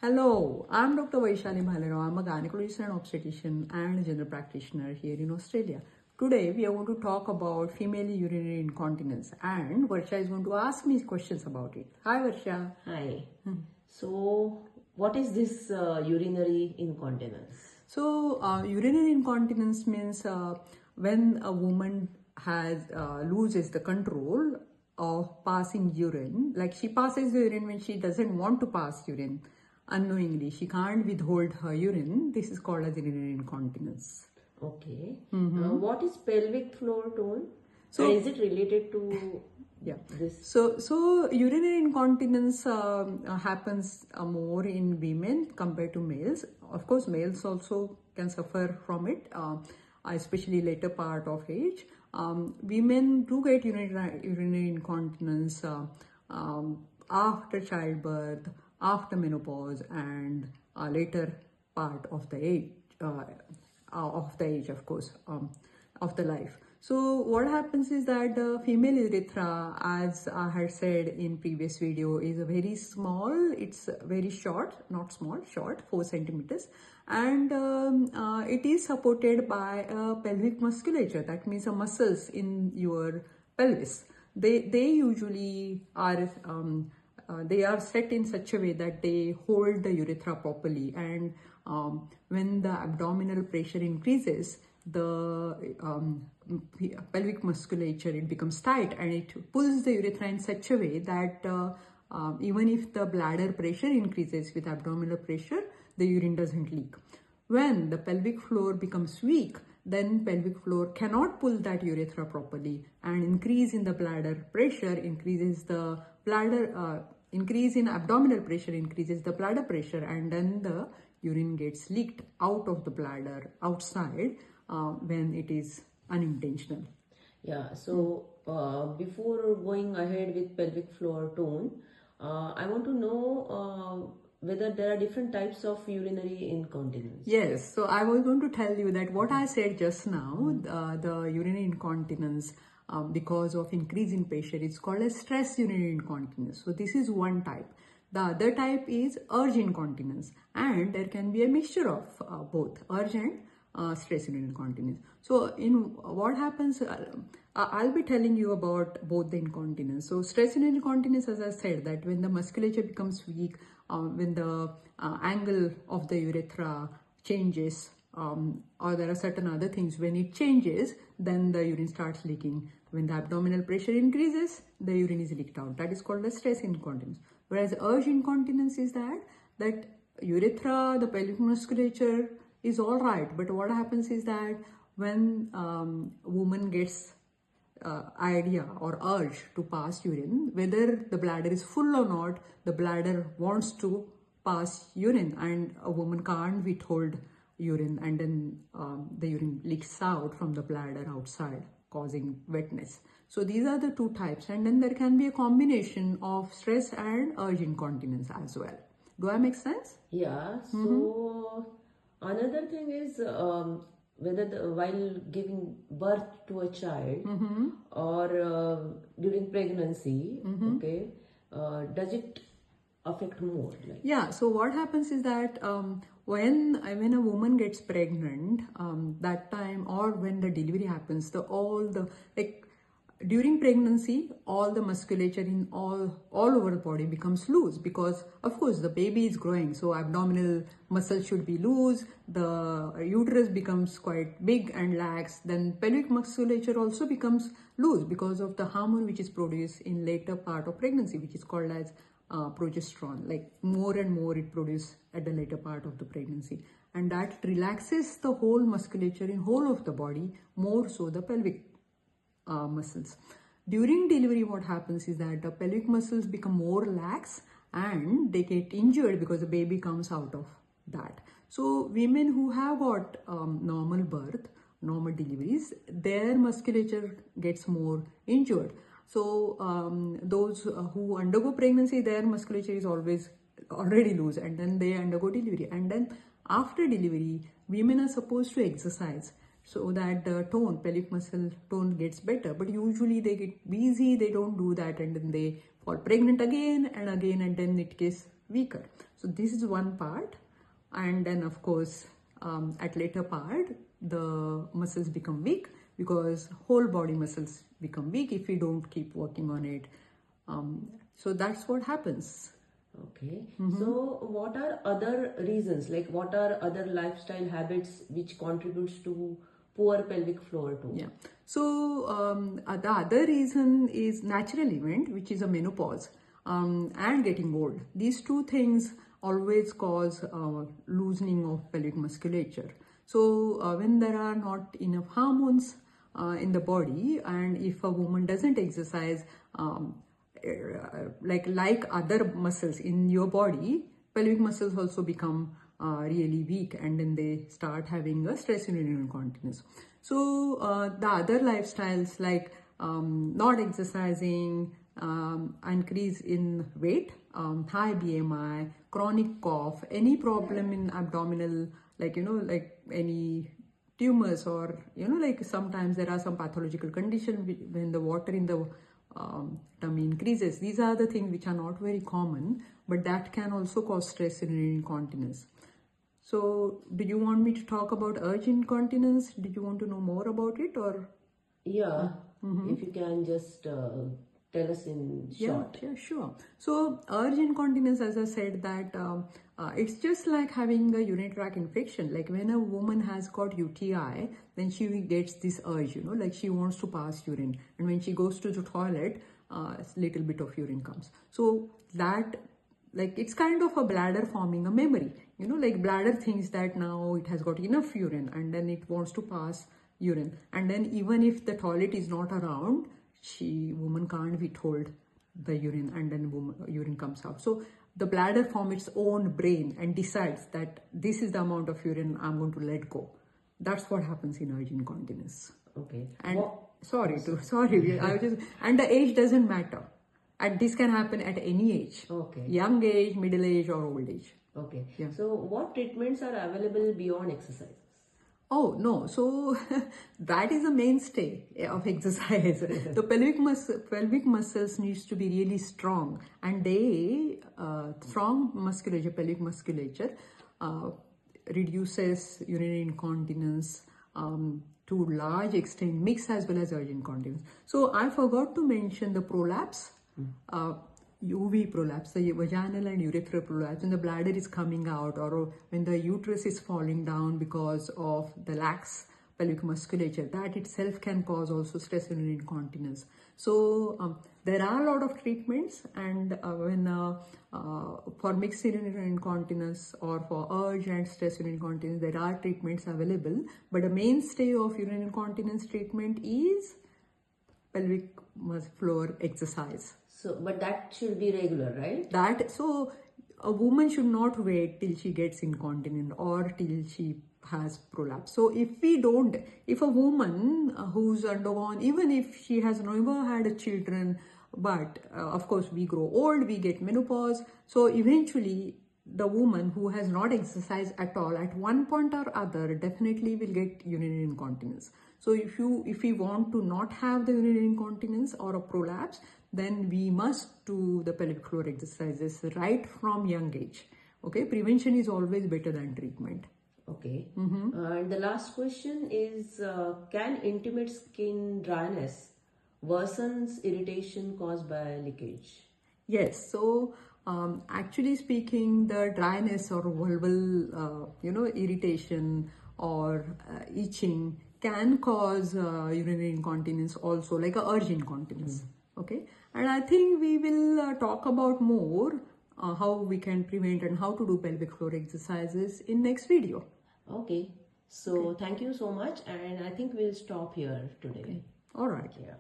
Hello, I'm Dr. Vaishali Bhalerao. I'm a gynecologist and obstetrician and a general practitioner here in Australia. Today, we are going to talk about female urinary incontinence, and Varsha is going to ask me questions about it. Hi, Varsha. Hi. So, what is this urinary incontinence? Urinary incontinence means when a woman has loses the control of passing urine. Like she passes the urine when she doesn't want to pass urine unknowingly. She can't withhold her urine. This is called as urinary incontinence. Okay. What is pelvic floor tone? So- And is it related to this? So urinary incontinence happens more in women compared to males. Of course, males also can suffer from it, especially later part of age. Women do get urinary incontinence after childbirth, after menopause, and later part of the age, of course, of the life. So what happens is that the female urethra, as I had said in previous video, is a very small, it's very short, not small, short, 4 centimeters. And it is supported by a pelvic musculature. That means the muscles in your pelvis. They usually are, they are set in such a way that they hold the urethra properly. And when the abdominal pressure increases, the pelvic musculature, it becomes tight and it pulls the urethra in such a way that even if the bladder pressure increases with abdominal pressure, the urine doesn't leak. When the pelvic floor becomes weak, then pelvic floor cannot pull that urethra properly, and increase in the bladder pressure increases the bladder, increase in abdominal pressure increases the bladder pressure, and then the urine gets leaked out of the bladder outside when it is unintentional. Yeah, so before going ahead with pelvic floor tone, I want to know whether there are different types of urinary incontinence. Yes, so I was going to tell you that what I said just now, the urinary incontinence because of increase in pressure, it's called as stress urinary incontinence. So this is one type. The other type is urge incontinence, and there can be a mixture of both urge and stress urinary incontinence. So in what happens, I'll be telling you about both the incontinence. So stress urinary incontinence, as I said, that when the musculature becomes weak, when the angle of the urethra changes, or there are certain other things, when it changes, then the urine starts leaking. When the abdominal pressure increases, the urine is leaked out. That is called as stress incontinence. Whereas urge incontinence is that urethra, the pelvic musculature is all right, but what happens is that when woman gets idea or urge to pass urine, whether the bladder is full or not, the bladder wants to pass urine, and a woman can't withhold urine, and then the urine leaks out from the bladder outside, causing wetness. So these are the two types, and then there can be a combination of stress and urge incontinence as well. Do I make sense? Yeah, so another thing is whether while giving birth to a child or during pregnancy, okay, does it affect more? Like? Yeah, so what happens is that when a woman gets pregnant, that time, or when the delivery happens, during pregnancy, all the musculature in all over the body becomes loose, because of course the baby is growing, so abdominal muscle should be loose, the uterus becomes quite big and lax, then pelvic musculature also becomes loose because of the hormone which is produced in later part of pregnancy, which is called as progesterone. Like more and more it produces at the later part of the pregnancy, and that relaxes the whole musculature in whole of the body, more so the pelvic muscles. During delivery, what happens is that the pelvic muscles become more lax and they get injured because the baby comes out of that. So women who have got normal birth, normal deliveries, their musculature gets more injured. So those who undergo pregnancy, their musculature is already loose, and then they undergo delivery, and then after delivery, women are supposed to exercise so that the pelvic muscle tone gets better. But usually they get busy, they don't do that, and then they fall pregnant again and again, and then it gets weaker. So this is one part, and then of course at later part the muscles become weak because whole body muscles become weak if we don't keep working on it. So that's what happens. Okay. So what are other reasons, like what are other lifestyle habits which contributes to poor pelvic floor too? Yeah. So the other reason is natural event, which is a menopause and getting old. These two things always cause loosening of pelvic musculature. So when there are not enough hormones in the body, and if a woman doesn't exercise, like other muscles in your body, pelvic muscles also become really weak, and then they start having a stress urinary incontinence. So the other lifestyles like not exercising, increase in weight, high BMI, chronic cough, any problem in abdominal, like like any tumors, or like sometimes there are some pathological condition when the water in the tummy increases. These are the things which are not very common, but that can also cause stress urinary incontinence. So do you want me to talk about urge incontinence? Do you want to know more about it, or? Yeah, if you can just tell us in short. Yeah, sure. So urge incontinence, as I said, that it's just like having a urinary tract infection. Like when a woman has got UTI, then she gets this urge, like she wants to pass urine, and when she goes to the toilet, a little bit of urine comes. So that, like, it's kind of a bladder forming a memory, like bladder thinks that now it has got enough urine, and then it wants to pass urine, and then even if the toilet is not around, woman can't withhold the urine, and then urine comes out. So the bladder forms its own brain and decides that this is the amount of urine I'm going to let go. That's what happens in urge incontinence. Okay. And sorry, I was just, and the age doesn't matter. And this can happen at any age. Okay. Young age, middle age, or old age. Okay. Yeah. So what treatments are available beyond exercises? Oh, no. So that is a mainstay of exercise. The pelvic muscles needs to be really strong, and strong musculature, pelvic musculature reduces urinary incontinence to large extent, mixed as well as urge incontinence. So I forgot to mention the prolapse. UV prolapse, the vaginal and urethral prolapse, when the bladder is coming out, or when the uterus is falling down because of the lax pelvic musculature, that itself can cause also stress urinary incontinence. So there are a lot of treatments, and for mixed urinary incontinence or for urge and stress urinary incontinence, there are treatments available, but the mainstay of urinary incontinence treatment is pelvic floor exercise. So, but that should be regular, right? So a woman should not wait till she gets incontinent or till she has prolapse. So if a woman who's undergone, even if she has never had children, but of course we grow old, we get menopause. So eventually the woman who has not exercised at all, at one point or other, definitely will get urinary incontinence. So if we want to not have the urinary incontinence or a prolapse, then we must do the pelvic floor exercises right from young age. Okay, prevention is always better than treatment. Okay. And the last question is, can intimate skin dryness worsens irritation caused by leakage? Yes. So actually speaking, the dryness or vulval, irritation or itching can cause urinary incontinence also, like a urge incontinence. Okay. And I think we will talk about more how we can prevent and how to do pelvic floor exercises in next video. Okay. So thank you so much, and I think we'll stop here today. Okay. All right. Yeah.